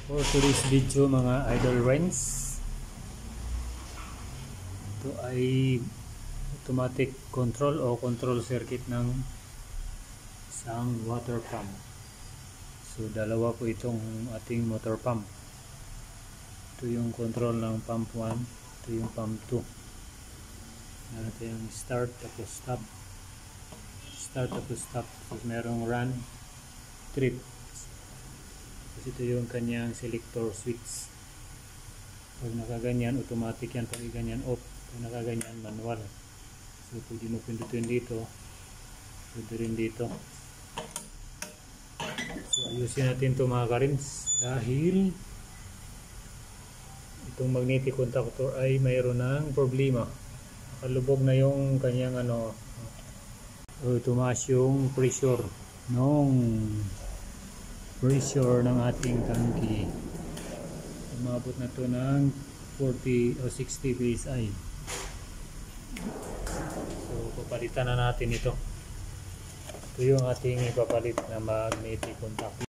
For today's video mga idol friends, ito ay automatic control o control circuit ng isang water pump. So dalawa po itong ating motor pump. Ito yung control ng pump 1, ito yung pump 2. Meron tayong start tapos stop, start tapos stop. So merong run, trip. Tapos ito yung kanyang selector switch. Pag nakaganyan, automatic yan. Pag ganyan, off. Pag nakaganyan, manual. So pwede mo pindutin dito, pwede rin dito. So ayusin natin ito mga karins, dahil itong magnetic contactor ay mayroon ng problema. Nakalubog na yung kanyang tumaas yung pressure ng ating tangke. Umabot na to ng 40 o 60 psi. So papalitan na natin ito. Ito yung ating ipapalit na magnetic contactor.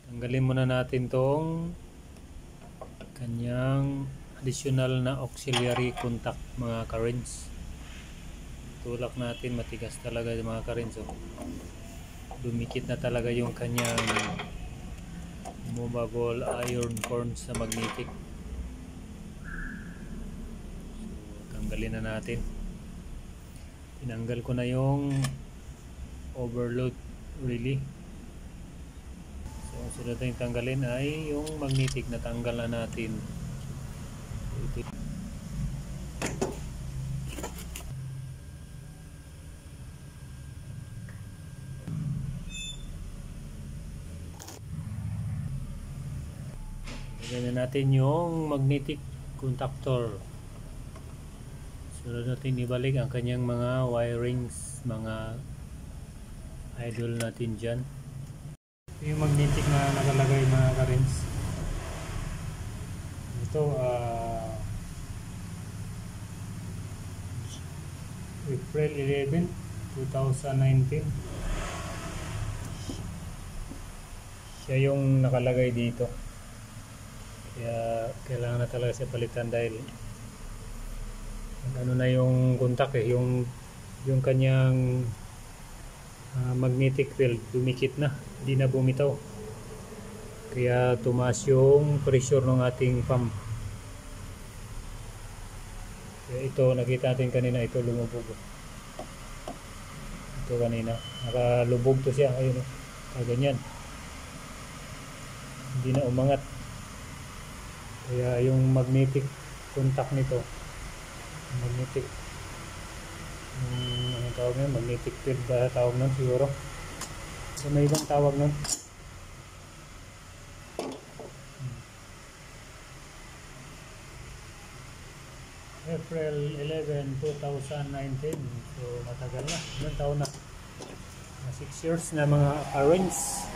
Tanggalin muna natin tong kanyang additional na auxiliary contact mga karins. Tulak natin, matigas talaga yung mga karins. Dumikit na talaga yung kanyang movable iron core sa magnetic. So tanggalin na natin. Tinanggal ko na yung overload relay. So ang sunod na yung tanggalin ay yung magnetic na tanggal na natin. So, ganyan natin yung magnetic contactor. Sunod natin ibalik ang kanyang mga wirings, mga idol natin dyan. Yung magnetic na nakalagay mga karins. Ito April 11, 2019. Siya yung nakalagay dito. Kaya kailangan na talaga siya palitan dahil ano na yung contact yung kanyang magnetic field dumikit na, hindi na bumitaw. Kaya tumaas yung pressure ng ating pump. Kaya ito nakita natin kanina, ito lumubog. Ito kanina nakalubog to siya, ayun ganyan. Hindi na umangat. Kaya yung magnetic contact nito, magnetic ano tawag nun? Magnetic field ba tawag nun siguro? So may ibang tawag nun. April 11, 2019. So matagal na, ilang taon na, 6 years na mga parents.